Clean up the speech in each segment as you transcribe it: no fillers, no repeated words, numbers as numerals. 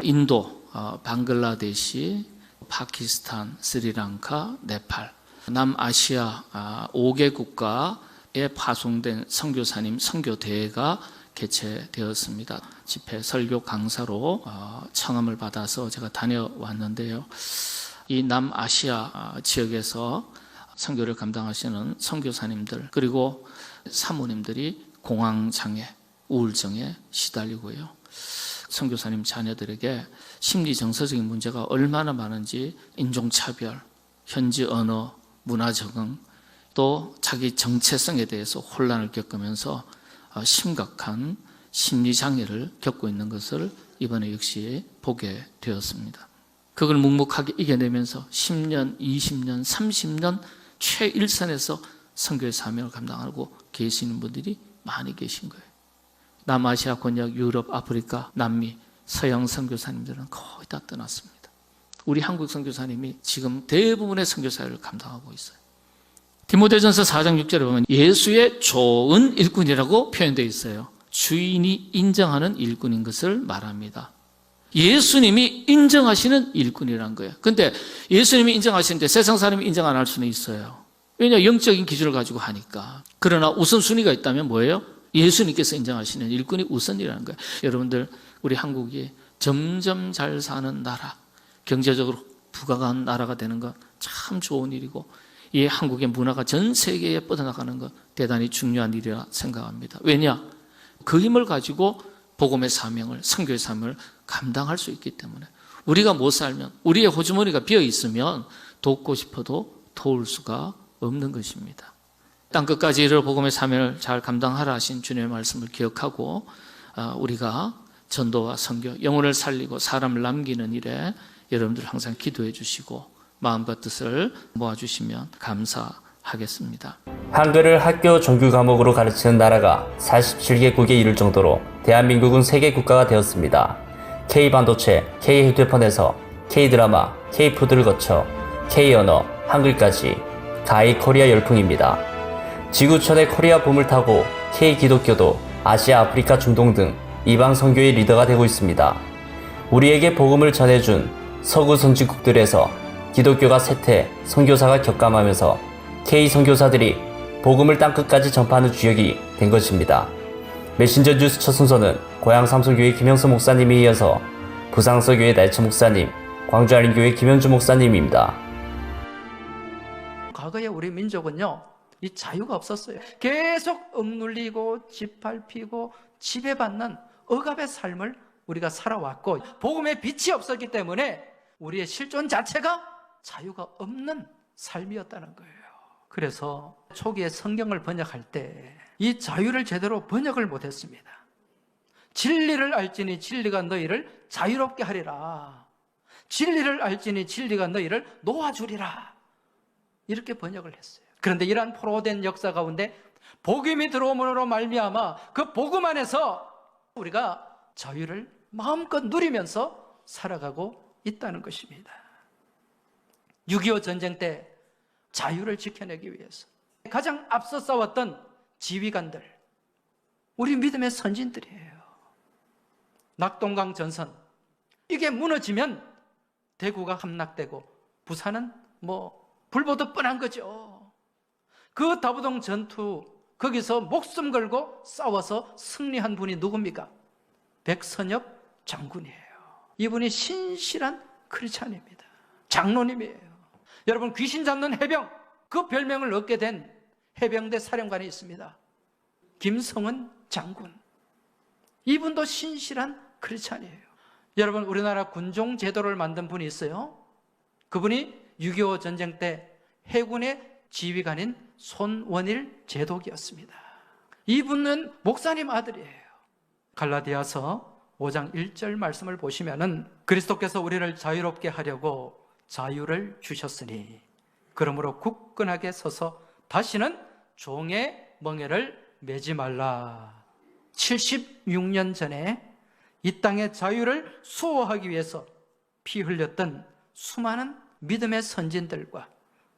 인도, 방글라데시, 파키스탄, 스리랑카, 네팔, 남아시아 5개 국가에 파송된 선교사님 선교대회가 개최되었습니다. 집회 설교 강사로 청함을 받아서 제가 다녀왔는데요. 이 남아시아 지역에서 선교를 감당하시는 선교사님들 그리고 사모님들이 공황장애, 우울증에 시달리고요. 선교사님 자녀들에게 심리 정서적인 문제가 얼마나 많은지 인종차별, 현지 언어, 문화 적응, 또 자기 정체성에 대해서 혼란을 겪으면서 심각한 심리장애를 겪고 있는 것을 이번에 역시 보게 되었습니다. 그걸 묵묵하게 이겨내면서 10년, 20년, 30년 최일선에서 선교의 사명을 감당하고 계시는 분들이 많이 계신 거예요. 남아시아, 권역, 유럽, 아프리카, 남미, 서양 선교사님들은 거의 다 떠났습니다. 우리 한국 선교사님이 지금 대부분의 선교사를 감당하고 있어요. 디모데전서 4장 6절에 보면 예수의 좋은 일꾼이라고 표현되어 있어요. 주인이 인정하는 일꾼인 것을 말합니다. 예수님이 인정하시는 일꾼이라는 거예요. 그런데 예수님이 인정하시는데 세상 사람이 인정 안 할 수는 있어요. 왜냐, 영적인 기준을 가지고 하니까. 그러나 우선순위가 있다면 뭐예요? 예수님께서 인정하시는 일꾼이 우선이라는 거예요. 여러분들, 우리 한국이 점점 잘 사는 나라, 경제적으로 부강한 나라가 되는 건 참 좋은 일이고, 이 한국의 문화가 전 세계에 뻗어나가는 건 대단히 중요한 일이라 생각합니다. 왜냐? 그 힘을 가지고 복음의 사명을, 선교의 사명을 감당할 수 있기 때문에 우리가 못 살면, 우리의 호주머니가 비어 있으면 돕고 싶어도 도울 수가 없는 것입니다. 땅끝까지 이르러 복음의 사명을 잘 감당하라 하신 주님의 말씀을 기억하고 우리가 전도와 선교, 영혼을 살리고 사람을 남기는 일에 여러분들 항상 기도해 주시고 마음과 뜻을 모아주시면 감사하겠습니다. 한글을 학교 정규 과목으로 가르치는 나라가 47개국에 이를 정도로 대한민국은 세계 국가가 되었습니다. K반도체, K휴대폰에서 K드라마, K푸드를 거쳐 K언어, 한글까지 가히 코리아 열풍입니다. 지구촌의 코리아 붐을 타고 K기독교도 아시아, 아프리카, 중동 등 이방 선교의 리더가 되고 있습니다. 우리에게 복음을 전해준 서구 선진국들에서 기독교가 쇠퇴, 선교사가 격감하면서 K선교사들이 복음을 땅끝까지 전파하는 주역이 된 것입니다. 메신저 뉴스 첫 순서는 고향 삼성교회 김영수 목사님에 이어서 부상서교회 날치 목사님, 광주알림교회 김현주 목사님입니다. 과거에 우리 민족은요, 이 자유가 없었어요. 계속 억눌리고 짓밟히고 지배받는 억압의 삶을 우리가 살아왔고, 복음의 빛이 없었기 때문에 우리의 실존 자체가 자유가 없는 삶이었다는 거예요. 그래서 초기에 성경을 번역할 때 이 자유를 제대로 번역을 못했습니다. 진리를 알지니 진리가 너희를 자유롭게 하리라. 진리를 알지니 진리가 너희를 놓아주리라. 이렇게 번역을 했어요. 그런데 이러한 포로된 역사 가운데 복음이 들어옴으로 말미암아 그 복음 안에서 우리가 자유를 마음껏 누리면서 살아가고 있다는 것입니다. 6.25 전쟁 때 자유를 지켜내기 위해서 가장 앞서 싸웠던 지휘관들, 우리 믿음의 선진들이에요. 낙동강 전선, 이게 무너지면 대구가 함락되고 부산은 불보듯 뻔한 거죠. 그 다부동 전투, 거기서 목숨 걸고 싸워서 승리한 분이 누굽니까? 백선엽 장군이에요. 이분이 신실한 크리스찬입니다. 장로님이에요. 여러분, 귀신 잡는 해병, 그 별명을 얻게 된 해병대 사령관이 있습니다. 김성은 장군. 이분도 신실한 크리스찬이에요. 여러분, 우리나라 군종 제도를 만든 분이 있어요. 그분이 6.25 전쟁 때 해군의 지휘관인 손원일 제독이었습니다. 이분은 목사님 아들이에요. 갈라디아서 5장 1절 말씀을 보시면은 그리스도께서 우리를 자유롭게 하려고 자유를 주셨으니 그러므로 굳건하게 서서 다시는 종의 멍에를 매지 말라. 76년 전에 이 땅의 자유를 수호하기 위해서 피 흘렸던 수많은 믿음의 선진들과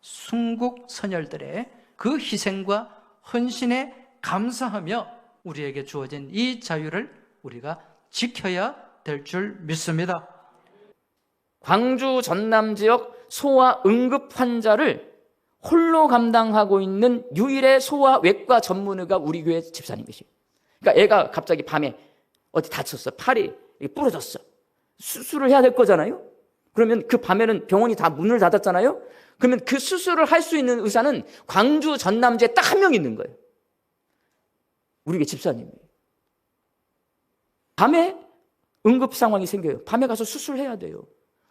순국 선열들의 그 희생과 헌신에 감사하며 우리에게 주어진 이 자유를 우리가 지켜야 될 줄 믿습니다. 광주 전남 지역 소아 응급 환자를 홀로 감당하고 있는 유일의 소아외과 전문의가 우리 교회 집사님이시에요. 그러니까 애가 갑자기 밤에 어디 다쳤어. 팔이 부러졌어. 수술을 해야 될 거잖아요. 그러면 그 밤에는 병원이 다 문을 닫았잖아요. 그러면 그 수술을 할 수 있는 의사는 광주 전남지에 딱 한 명 있는 거예요. 우리 교회 집사님이. 밤에 응급 상황이 생겨요. 밤에 가서 수술해야 돼요.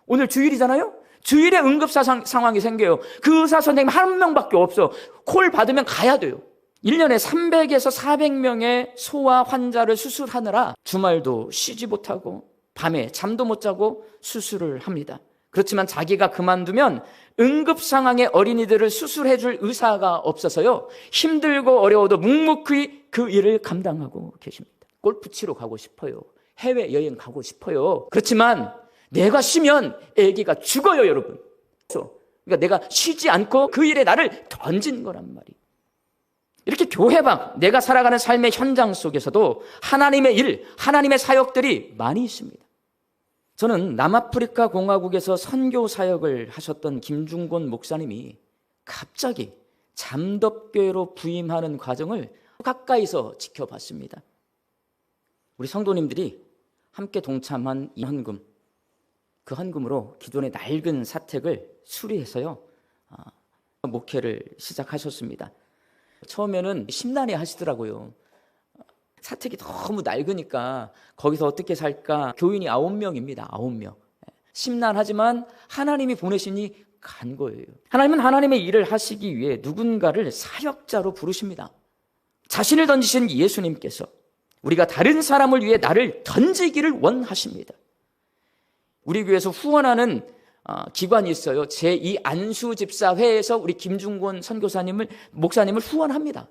오늘 주일이잖아요. 주일에 응급 상황이 생겨요. 그 의사 선생님 한 명밖에 없어. 콜 받으면 가야 돼요. 1년에 300에서 400명의 소아 환자를 수술하느라 주말도 쉬지 못하고 밤에 잠도 못 자고 수술을 합니다. 그렇지만 자기가 그만두면 응급 상황의 어린이들을 수술해 줄 의사가 없어서요. 힘들고 어려워도 묵묵히 그 일을 감당하고 계십니다. 골프 치러 가고 싶어요. 해외여행 가고 싶어요. 그렇지만 내가 쉬면 아기가 죽어요, 여러분. 그러니까 내가 쉬지 않고 그 일에 나를 던진 거란 말이에요. 이렇게 교회방, 내가 살아가는 삶의 현장 속에서도 하나님의 일, 하나님의 사역들이 많이 있습니다. 저는 남아프리카 공화국에서 선교 사역을 하셨던 김중곤 목사님이 갑자기 잠덕교회로 부임하는 과정을 가까이서 지켜봤습니다. 우리 성도님들이 함께 동참한 이 헌금, 그 헌금으로 기존의 낡은 사택을 수리해서요, 목회를 시작하셨습니다. 처음에는 심란해 하시더라고요. 사택이 너무 낡으니까 거기서 어떻게 살까. 교인이 9명입니다. 9명. 심란하지만 하나님이 보내시니 간 거예요. 하나님은 하나님의 일을 하시기 위해 누군가를 사역자로 부르십니다. 자신을 던지신 예수님께서 우리가 다른 사람을 위해 나를 던지기를 원하십니다. 우리 교회에서 후원하는 기관이 있어요. 제2안수집사회에서 우리 김중곤 목사님을 후원합니다.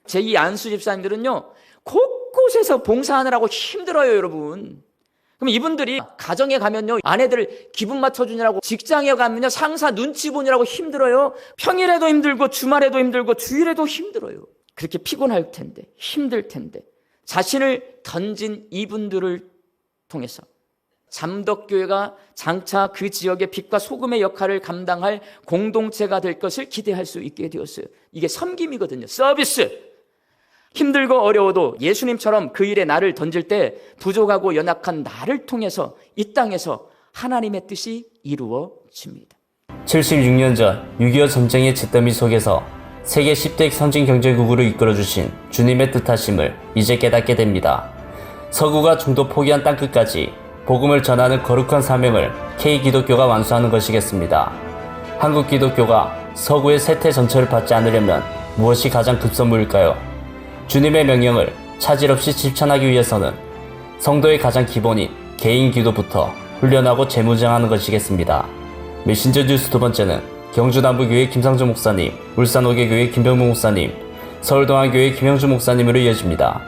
제2안수집사님들은요, 곳곳에서 봉사하느라고 힘들어요, 여러분. 그럼 이분들이 가정에 가면요, 아내들 기분 맞춰주느라고, 직장에 가면요, 상사 눈치 보느라고 힘들어요. 평일에도 힘들고, 주말에도 힘들고, 주일에도 힘들어요. 그렇게 피곤할 텐데, 힘들 텐데, 자신을 던진 이분들을 통해서 잠덕교회가 장차 그 지역의 빛과 소금의 역할을 감당할 공동체가 될 것을 기대할 수 있게 되었어요. 이게 섬김이거든요. 서비스. 힘들고 어려워도 예수님처럼 그 일에 나를 던질 때 부족하고 연약한 나를 통해서 이 땅에서 하나님의 뜻이 이루어집니다. 76년 전 6.25 전쟁의 잿더미 속에서 세계 10대 선진 경제국으로 이끌어주신 주님의 뜻하심을 이제 깨닫게 됩니다. 서구가 중도 포기한 땅끝까지 복음을 전하는 거룩한 사명을 K기독교가 완수하는 것이겠습니다. 한국 기독교가 서구의 세태 전철을 받지 않으려면 무엇이 가장 급선무일까요? 주님의 명령을 차질 없이 실천하기 위해서는 성도의 가장 기본인 개인 기도부터 훈련하고 재무장하는 것이겠습니다. 메신저 뉴스 두 번째는 경주남부교회 김상주 목사님, 울산오개교회 김병무 목사님, 서울동안교회 김영주 목사님으로 이어집니다.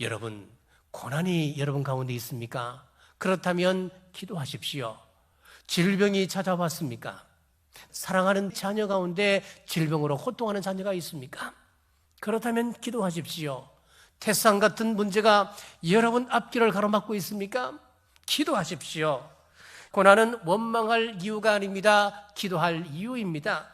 여러분, 고난이 여러분 가운데 있습니까? 그렇다면 기도하십시오. 질병이 찾아왔습니까? 사랑하는 자녀 가운데 질병으로 호통하는 자녀가 있습니까? 그렇다면 기도하십시오. 태산 같은 문제가 여러분 앞길을 가로막고 있습니까? 기도하십시오. 고난은 원망할 이유가 아닙니다. 기도할 이유입니다.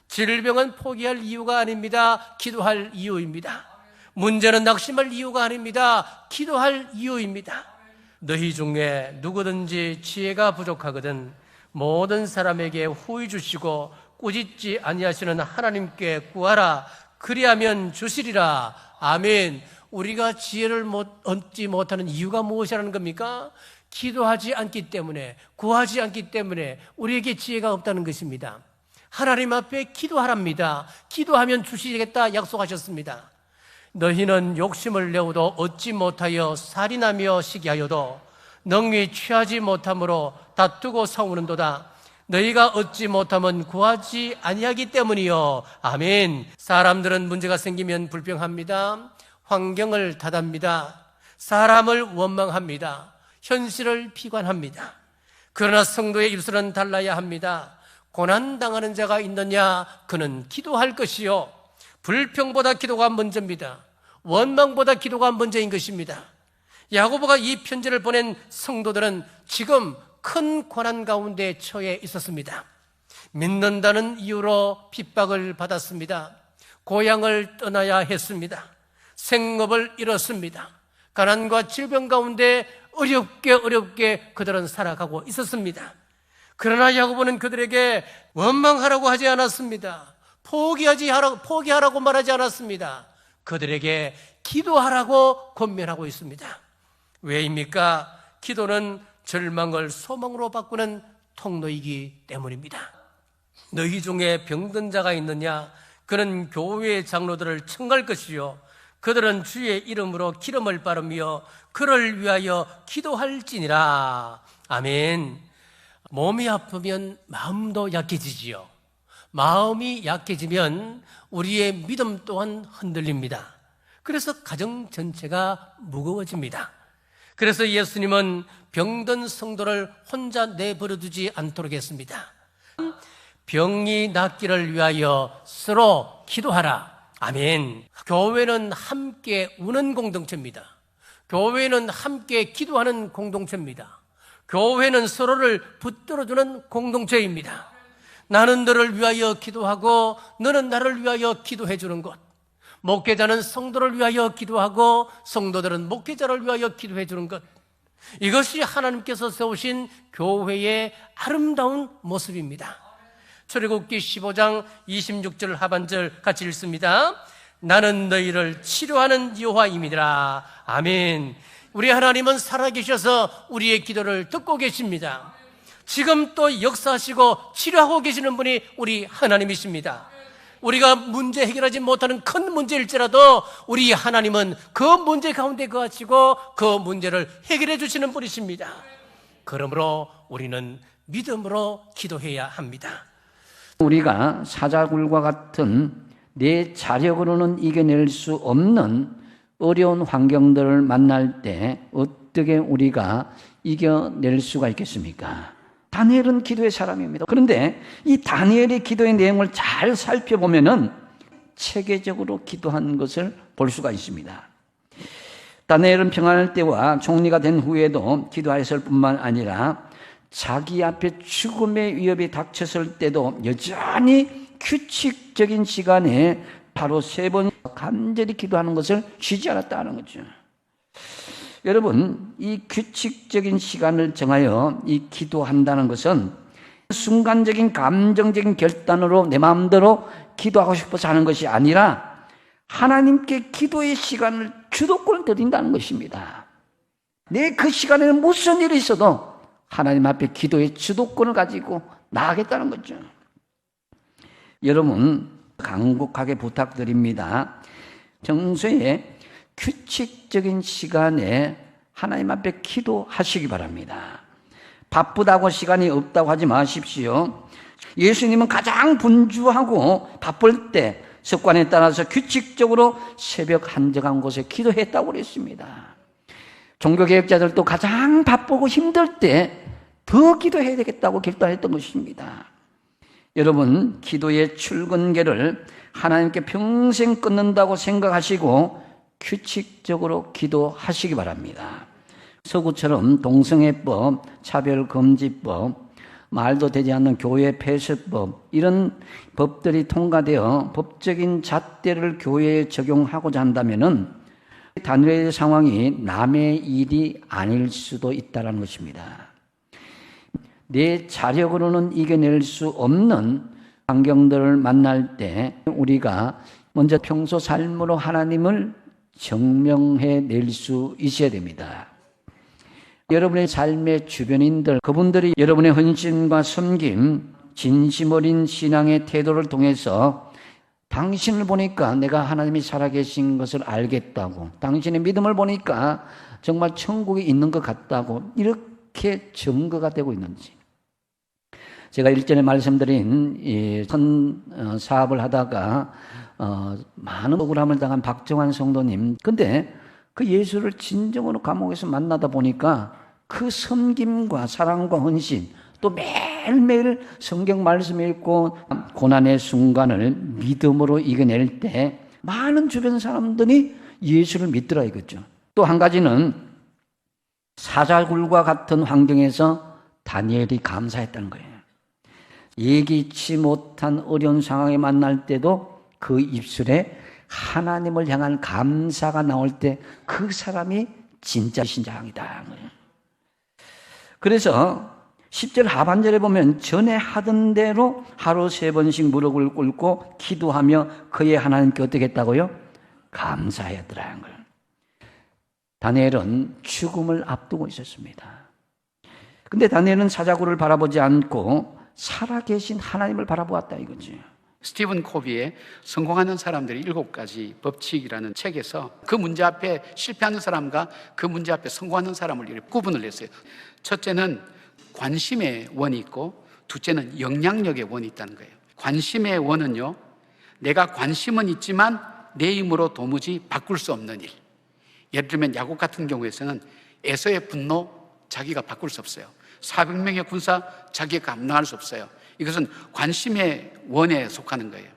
질병은 포기할 이유가 아닙니다. 기도할 이유입니다. 문제는 낙심할 이유가 아닙니다. 기도할 이유입니다. 너희 중에 누구든지 지혜가 부족하거든 모든 사람에게 후히 주시고 꾸짖지 아니하시는 하나님께 구하라. 그리하면 주시리라. 아멘. 우리가 지혜를 얻지 못하는 이유가 무엇이라는 겁니까? 기도하지 않기 때문에, 구하지 않기 때문에 우리에게 지혜가 없다는 것입니다. 하나님 앞에 기도하랍니다. 기도하면 주시겠다 약속하셨습니다. 너희는 욕심을 내어도 얻지 못하여 살인하며 시기하여도 능히 취하지 못함으로 다투고 싸우는도다. 너희가 얻지 못하면 구하지 아니하기 때문이요. 아멘. 사람들은 문제가 생기면 불평합니다. 환경을 탓합니다. 사람을 원망합니다. 현실을 비관합니다. 그러나 성도의 입술은 달라야 합니다. 고난당하는 자가 있느냐? 그는 기도할 것이요. 불평보다 기도가 먼저입니다. 원망보다 기도가 먼저인 것입니다. 야고보가 이 편지를 보낸 성도들은 지금 큰 고난 가운데 처해 있었습니다. 믿는다는 이유로 핍박을 받았습니다. 고향을 떠나야 했습니다. 생업을 잃었습니다. 가난과 질병 가운데 어렵게 그들은 살아가고 있었습니다. 그러나 야고보는 그들에게 원망하라고 하지 않았습니다. 포기하라고 말하지 않았습니다. 그들에게 기도하라고 권면하고 있습니다. 왜입니까? 기도는 절망을 소망으로 바꾸는 통로이기 때문입니다. 너희 중에 병든 자가 있느냐? 그는 교회의 장로들을 청할 것이요 그들은 주의 이름으로 기름을 바르며 그를 위하여 기도할지니라. 아멘. 몸이 아프면 마음도 약해지지요. 마음이 약해지면 우리의 믿음 또한 흔들립니다. 그래서 가정 전체가 무거워집니다. 그래서 예수님은 병든 성도를 혼자 내버려두지 않도록 했습니다. 병이 낫기를 위하여 서로 기도하라. 아멘. 교회는 함께 우는 공동체입니다. 교회는 함께 기도하는 공동체입니다. 교회는 서로를 붙들어주는 공동체입니다. 나는 너를 위하여 기도하고 너는 나를 위하여 기도해 주는 것. 목회자는 성도를 위하여 기도하고 성도들은 목회자를 위하여 기도해 주는 것. 이것이 하나님께서 세우신 교회의 아름다운 모습입니다. 출애굽기 15장 26절 하반절 같이 읽습니다. 나는 너희를 치료하는 여호와임이니라. 아멘. 우리 하나님은 살아계셔서 우리의 기도를 듣고 계십니다. 지금 또 역사하시고 치료하고 계시는 분이 우리 하나님이십니다. 우리가 문제 해결하지 못하는 큰 문제일지라도 우리 하나님은 그 문제 가운데 거하시고 그 문제를 해결해 주시는 분이십니다. 그러므로 우리는 믿음으로 기도해야 합니다. 우리가 사자굴과 같은 내 자력으로는 이겨낼 수 없는 어려운 환경들을 만날 때 어떻게 우리가 이겨낼 수가 있겠습니까? 다니엘은 기도의 사람입니다. 그런데 이 다니엘의 기도의 내용을 잘 살펴보면은 체계적으로 기도한 것을 볼 수가 있습니다. 다니엘은 평안할 때와 총리가 된 후에도 기도하였을 뿐만 아니라 자기 앞에 죽음의 위협이 닥쳤을 때도 여전히 규칙적인 시간에 바로 3번 간절히 기도하는 것을 쉬지 않았다는 거죠. 여러분, 이 규칙적인 시간을 정하여 이 기도한다는 것은 순간적인 감정적인 결단으로 내 마음대로 기도하고 싶어서 하는 것이 아니라 하나님께 기도의 시간을 주도권을 드린다는 것입니다. 내 그 시간에는 무슨 일이 있어도 하나님 앞에 기도의 주도권을 가지고 나아가겠다는 거죠. 여러분, 간곡하게 부탁드립니다. 평소에 규칙적인 시간에 하나님 앞에 기도하시기 바랍니다. 바쁘다고 시간이 없다고 하지 마십시오. 예수님은 가장 분주하고 바쁠 때 습관에 따라서 규칙적으로 새벽 한적한 곳에 기도했다고 그랬습니다. 종교개혁자들도 가장 바쁘고 힘들 때 더 기도해야 되겠다고 결단했던 것입니다. 여러분, 기도의 출근계를 하나님께 평생 끊는다고 생각하시고 규칙적으로 기도하시기 바랍니다. 서구처럼 동성애법, 차별금지법, 말도 되지 않는 교회 폐쇄법, 이런 법들이 통과되어 법적인 잣대를 교회에 적용하고자 한다면은 다니엘의 상황이 남의 일이 아닐 수도 있다는 것입니다. 내 자력으로는 이겨낼 수 없는 환경들을 만날 때 우리가 먼저 평소 삶으로 하나님을 증명해낼 수 있어야 됩니다. 여러분의 삶의 주변인들, 그분들이 여러분의 헌신과 섬김, 진심 어린 신앙의 태도를 통해서 당신을 보니까 내가 하나님이 살아계신 것을 알겠다고, 당신의 믿음을 보니까 정말 천국에 있는 것 같다고 이렇게 증거가 되고 있는지. 제가 일전에 말씀드린 이 사업을 하다가 많은 억울함을 당한 박정환 성도님, 근데 그 예수를 진정으로 감옥에서 만나다 보니까 그 섬김과 사랑과 헌신, 또 매일매일 성경 말씀 읽고 고난의 순간을 믿음으로 이겨낼 때 많은 주변 사람들이 예수를 믿더라 이거죠. 또 한 가지는 사자굴과 같은 환경에서 다니엘이 감사했다는 거예요. 예기치 못한 어려운 상황에 만날 때도 그 입술에 하나님을 향한 감사가 나올 때 그 사람이 진짜 신자이다. 그래서 10절 하반절에 보면 전에 하던 대로 하루 3번씩 무릎을 꿇고 기도하며 그의 하나님께 어떻게 했다고요? 감사하였더라는 거예요. 다니엘은 죽음을 앞두고 있었습니다. 근데 다니엘은 사자굴을 바라보지 않고 살아계신 하나님을 바라보았다 이거지. 스티븐 코비의 성공하는 사람들의 7가지 법칙이라는 책에서 그 문제 앞에 실패하는 사람과 그 문제 앞에 성공하는 사람을 이렇게 구분을 했어요. 첫째는 관심의 원이 있고, 둘째는 영향력의 원이 있다는 거예요. 관심의 원은요, 내가 관심은 있지만 내 힘으로 도무지 바꿀 수 없는 일. 예를 들면 야곱 같은 경우에서는 에서의 분노 자기가 바꿀 수 없어요. 400명의 군사 자기가 감당할 수 없어요. 이것은 관심의 원에 속하는 거예요.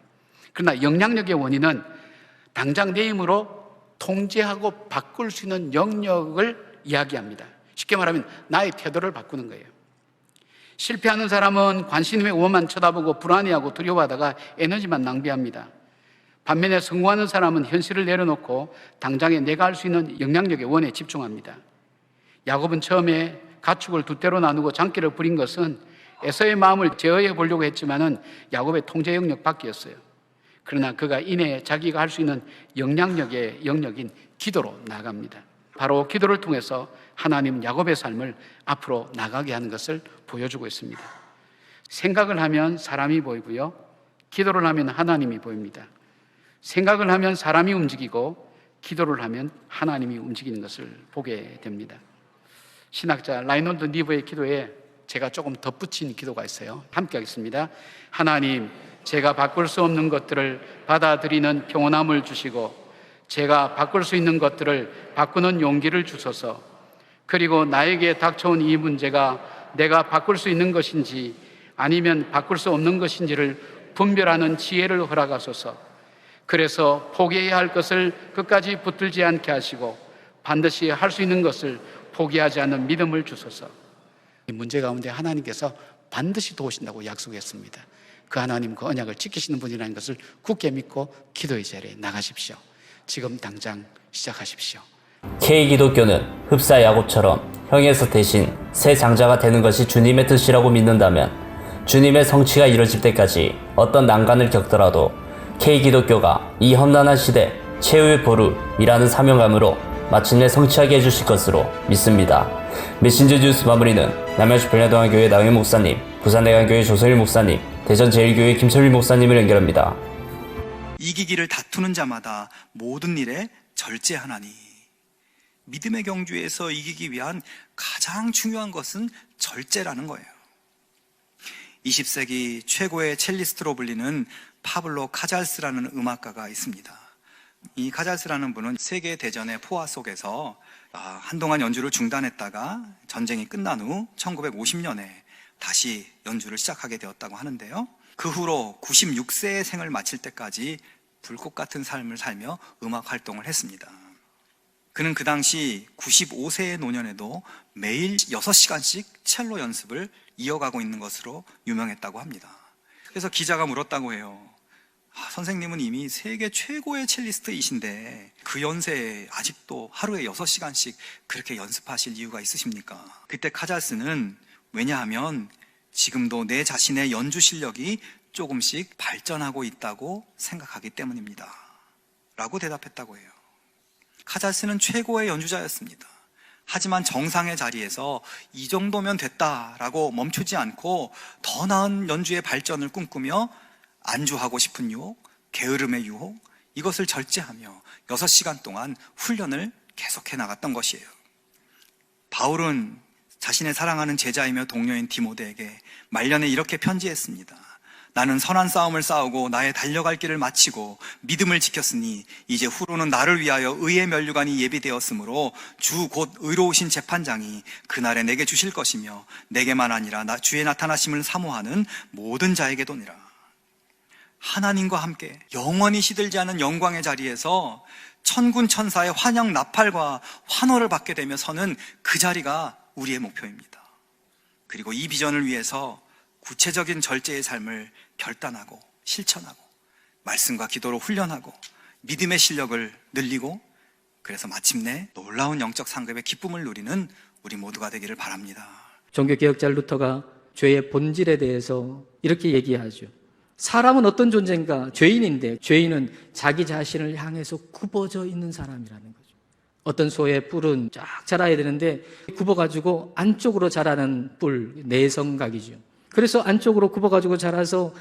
그러나 영향력의 원인은 당장 내 힘으로 통제하고 바꿀 수 있는 영역을 이야기합니다. 쉽게 말하면 나의 태도를 바꾸는 거예요. 실패하는 사람은 관심의 원만 쳐다보고 불안해하고 두려워하다가 에너지만 낭비합니다. 반면에 성공하는 사람은 현실을 내려놓고 당장에 내가 할 수 있는 영향력의 원에 집중합니다. 야곱은 처음에 가축을 2대로 나누고 장기를 부린 것은 에서의 마음을 제어해 보려고 했지만은 야곱의 통제 영역 밖이었어요. 그러나 그가 이내 자기가 할 수 있는 영향력의 영역인 기도로 나아갑니다. 바로 기도를 통해서 하나님은 야곱의 삶을 앞으로 나가게 하는 것을 보여주고 있습니다. 생각을 하면 사람이 보이고요, 기도를 하면 하나님이 보입니다. 생각을 하면 사람이 움직이고 기도를 하면 하나님이 움직이는 것을 보게 됩니다. 신학자 라이놀드 니버의 기도에 제가 조금 덧붙인 기도가 있어요. 함께 하겠습니다. 하나님, 제가 바꿀 수 없는 것들을 받아들이는 평온함을 주시고 제가 바꿀 수 있는 것들을 바꾸는 용기를 주소서. 그리고 나에게 닥쳐온 이 문제가 내가 바꿀 수 있는 것인지 아니면 바꿀 수 없는 것인지를 분별하는 지혜를 허락하소서. 그래서 포기해야 할 것을 끝까지 붙들지 않게 하시고 반드시 할 수 있는 것을 포기하지 않는 믿음을 주소서. 이 문제 가운데 하나님께서 반드시 도우신다고 약속했습니다. 그 하나님 그 언약을 지키시는 분이라는 것을 굳게 믿고 기도의 자리에 나가십시오. 지금 당장 시작하십시오. K기독교는 흡사 야곱처럼 형에서 대신 새 장자가 되는 것이 주님의 뜻이라고 믿는다면 주님의 성취가 이뤄질 때까지 어떤 난관을 겪더라도 K기독교가 이 험난한 시대 최후의 보루이라는 사명감으로 마침내 성취하게 해주실 것으로 믿습니다. 메신저 뉴스 마무리는 남양주 별야동안교회 나영희 목사님, 부산대강교회 조성일 목사님, 대전제일교회 김철일 목사님을 연결합니다. 이기기를 다투는 자마다 모든 일에 절제하나니. 믿음의 경주에서 이기기 위한 가장 중요한 것은 절제라는 거예요. 20세기 최고의 첼리스트로 불리는 파블로 카잘스라는 음악가가 있습니다. 이 카잘스라는 분은 세계대전의 포화 속에서 한동안 연주를 중단했다가 전쟁이 끝난 후 1950년에 다시 연주를 시작하게 되었다고 하는데요. 그 후로 96세의 생을 마칠 때까지 불꽃 같은 삶을 살며 음악 활동을 했습니다. 그는 그 당시 95세의 노년에도 매일 6시간씩 첼로 연습을 이어가고 있는 것으로 유명했다고 합니다. 그래서 기자가 물었다고 해요. 선생님은 이미 세계 최고의 첼리스트이신데 그 연세에 아직도 하루에 6시간씩 그렇게 연습하실 이유가 있으십니까? 그때 카잘스는 왜냐하면 지금도 내 자신의 연주 실력이 조금씩 발전하고 있다고 생각하기 때문입니다 라고 대답했다고 해요. 카잘스는 최고의 연주자였습니다. 하지만 정상의 자리에서 이 정도면 됐다라고 멈추지 않고 더 나은 연주의 발전을 꿈꾸며 안주하고 싶은 유혹, 게으름의 유혹, 이것을 절제하며 6시간 동안 훈련을 계속해 나갔던 것이에요. 바울은 자신의 사랑하는 제자이며 동료인 디모데에게 말년에 이렇게 편지했습니다. 나는 선한 싸움을 싸우고 나의 달려갈 길을 마치고 믿음을 지켰으니 이제 후로는 나를 위하여 의의 면류관이 예비되었으므로 주 곧 의로우신 재판장이 그날에 내게 주실 것이며 내게만 아니라 주의 나타나심을 사모하는 모든 자에게도니라. 하나님과 함께 영원히 시들지 않은 영광의 자리에서 천군 천사의 환영 나팔과 환호를 받게 되며 서는 그 자리가 우리의 목표입니다. 그리고 이 비전을 위해서 구체적인 절제의 삶을 결단하고 실천하고 말씀과 기도로 훈련하고 믿음의 실력을 늘리고 그래서 마침내 놀라운 영적 상급의 기쁨을 누리는 우리 모두가 되기를 바랍니다. 종교개혁자 루터가 죄의 본질에 대해서 이렇게 얘기하죠. 사람은 어떤 존재인가? 죄인인데 죄인은 자기 자신을 향해서 굽어져 있는 사람이라는 거죠. 어떤 소의 뿔은 쫙 자라야 되는데 굽어가지고 안쪽으로 자라는 뿔, 내성각이죠. 그래서 안쪽으로 굽어가지고 자라서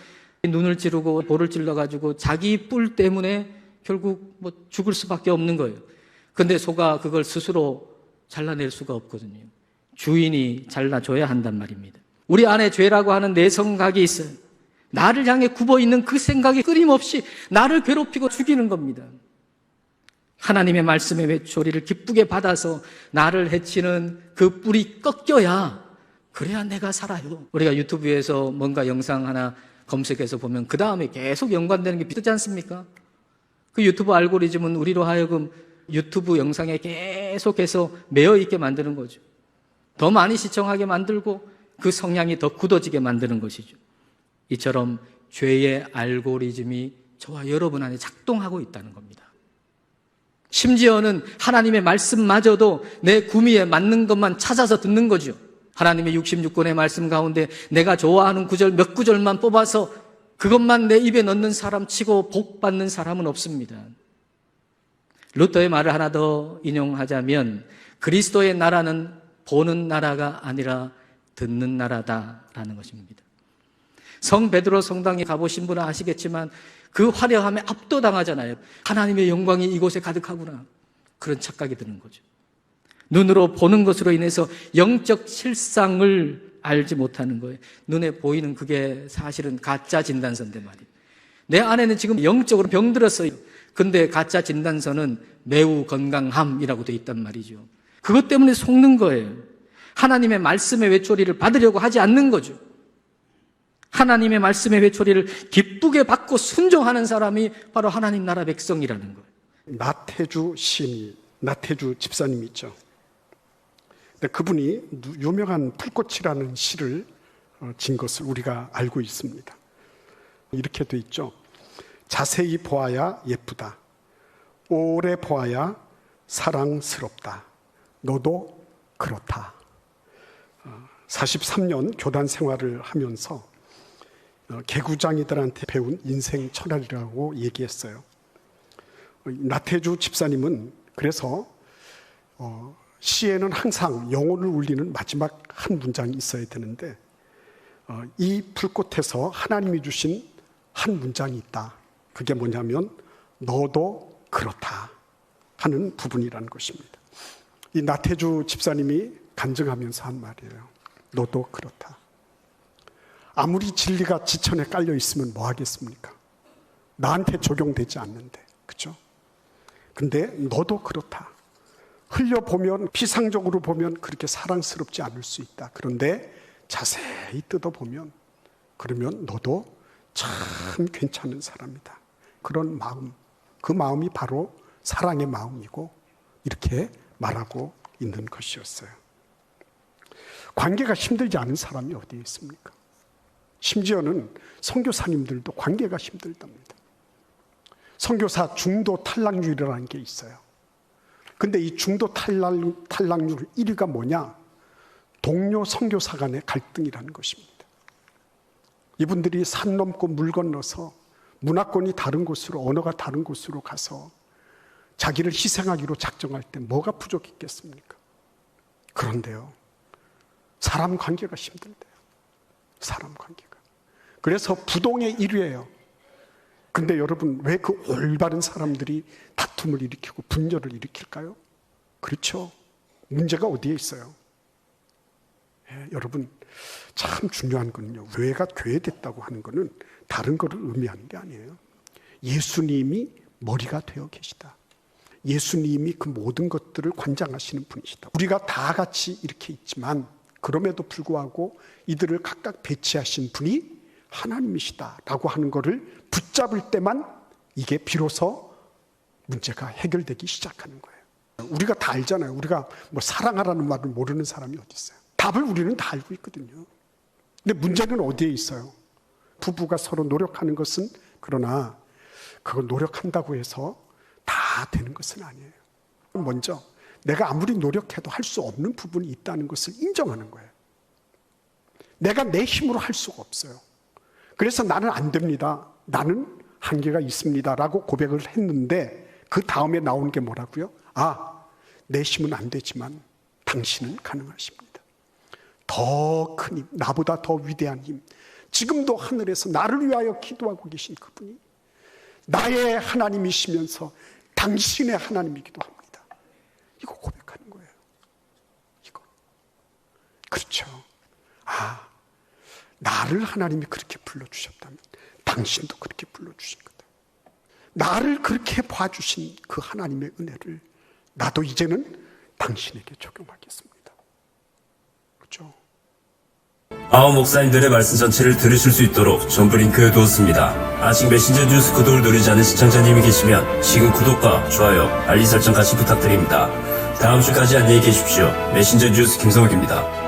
눈을 찌르고 볼을 찔러가지고 자기 뿔 때문에 결국 뭐 죽을 수밖에 없는 거예요. 근데 소가 그걸 스스로 잘라낼 수가 없거든요. 주인이 잘라줘야 한단 말입니다. 우리 안에 죄라고 하는 내성각이 있어요. 나를 향해 굽어있는 그 생각이 끊임없이 나를 괴롭히고 죽이는 겁니다. 하나님의 말씀의 외초리를 기쁘게 받아서 나를 해치는 그 뿔이 꺾여야 그래야 내가 살아요. 우리가 유튜브에서 뭔가 영상 하나 검색해서 보면 그 다음에 계속 연관되는 게 비슷하지 않습니까? 그 유튜브 알고리즘은 우리로 하여금 유튜브 영상에 계속해서 매여있게 만드는 거죠. 더 많이 시청하게 만들고 그 성향이 더 굳어지게 만드는 것이죠. 이처럼 죄의 알고리즘이 저와 여러분 안에 작동하고 있다는 겁니다. 심지어는 하나님의 말씀마저도 내 구미에 맞는 것만 찾아서 듣는 거죠. 하나님의 66권의 말씀 가운데 내가 좋아하는 구절 몇 구절만 뽑아서 그것만 내 입에 넣는 사람 치고 복 받는 사람은 없습니다. 루터의 말을 하나 더 인용하자면 그리스도의 나라는 보는 나라가 아니라 듣는 나라다라는 것입니다. 성 베드로 성당에 가보신 분은 아시겠지만 그 화려함에 압도당하잖아요. 하나님의 영광이 이곳에 가득하구나. 그런 착각이 드는 거죠. 눈으로 보는 것으로 인해서 영적 실상을 알지 못하는 거예요. 눈에 보이는 그게 사실은 가짜 진단서인데 말이에요. 내 안에는 지금 영적으로 병들었어요. 근데 가짜 진단서는 매우 건강함이라고 돼 있단 말이죠. 그것 때문에 속는 거예요. 하나님의 말씀의 외초리를 받으려고 하지 않는 거죠. 하나님의 말씀의 외초리를 기쁘게 받고 순종하는 사람이 바로 하나님 나라 백성이라는 거예요. 나태주 시인이, 나태주 집사님이 있죠. 근데 그분이 유명한 풀꽃이라는 시를 진 것을 우리가 알고 있습니다. 이렇게 돼 있죠. 자세히 보아야 예쁘다. 오래 보아야 사랑스럽다. 너도 그렇다. 43년 교단 생활을 하면서 개구장이들한테 배운 인생 철학이라고 얘기했어요. 나태주 집사님은 그래서 시에는 항상 영혼을 울리는 마지막 한 문장이 있어야 되는데 이 풀꽃에서 하나님이 주신 한 문장이 있다. 그게 뭐냐면 너도 그렇다 하는 부분이라는 것입니다. 이 나태주 집사님이 간증하면서 한 말이에요. 너도 그렇다. 아무리 진리가 지천에 깔려 있으면 뭐 하겠습니까? 나한테 적용되지 않는데, 그렇죠? 근데 너도 그렇다. 흘려보면, 피상적으로 보면 그렇게 사랑스럽지 않을 수 있다. 그런데 자세히 뜯어보면, 그러면 너도 참 괜찮은 사람이다. 그런 마음, 그 마음이 바로 사랑의 마음이고 이렇게 말하고 있는 것이었어요. 관계가 힘들지 않은 사람이 어디에 있습니까? 심지어는 선교사님들도 관계가 힘들답니다. 선교사 중도 탈락률이라는 게 있어요. 근데 이 중도 탈락률 1위가 뭐냐? 동료 선교사 간의 갈등이라는 것입니다. 이분들이 산 넘고 물 건너서 문화권이 다른 곳으로, 언어가 다른 곳으로 가서 자기를 희생하기로 작정할 때 뭐가 부족했겠습니까? 그런데요, 사람 관계가 힘들대요. 사람 관계가. 그래서 부동의 1위예요. 근데 여러분, 왜 그 올바른 사람들이 다툼을 일으키고 분열을 일으킬까요? 그렇죠. 문제가 어디에 있어요? 여러분, 참 중요한 거는요, 교회가 교회됐다고 하는 거는 다른 거를 의미하는 게 아니에요. 예수님이 머리가 되어 계시다. 예수님이 그 모든 것들을 관장하시는 분이시다. 우리가 다 같이 이렇게 있지만 그럼에도 불구하고 이들을 각각 배치하신 분이 하나님이시다라고 하는 것을 붙잡을 때만 이게 비로소 문제가 해결되기 시작하는 거예요. 우리가 다 알잖아요. 우리가 뭐 사랑하라는 말을 모르는 사람이 어디 있어요? 다 답을 우리는 다 알고 있거든요. 근데 문제는 어디에 있어요? 부부가 서로 노력하는 것은, 그러나 그걸 노력한다고 해서 다 되는 것은 아니에요. 먼저 내가 아무리 노력해도 할 수 없는 부분이 있다는 것을 인정하는 거예요. 내가 내 힘으로 할 수가 없어요. 그래서 나는 안 됩니다, 나는 한계가 있습니다 라고 고백을 했는데, 그 다음에 나온 게 뭐라고요? 내 힘은 안 되지만 당신은 가능하십니다. 더 큰 힘, 나보다 더 위대한 힘, 지금도 하늘에서 나를 위하여 기도하고 계신 그분이 나의 하나님이시면서 당신의 하나님이기도 합니다. 이거 고백하는 거예요. 이거. 그렇죠. 나를 하나님이 그렇게 불러주셨다면 당신도 그렇게 불러주신 거다. 나를 그렇게 봐주신 그 하나님의 은혜를 나도 이제는 당신에게 적용하겠습니다. 그렇죠? 아홉 목사님들의 말씀 전체를 들으실 수 있도록 전부 링크해 두었습니다. 아직 메신저 뉴스 구독을 누르지 않은 시청자님이 계시면 지금 구독과 좋아요, 알림 설정 같이 부탁드립니다. 다음 주까지 안녕히 계십시오. 메신저 뉴스 김성욱입니다.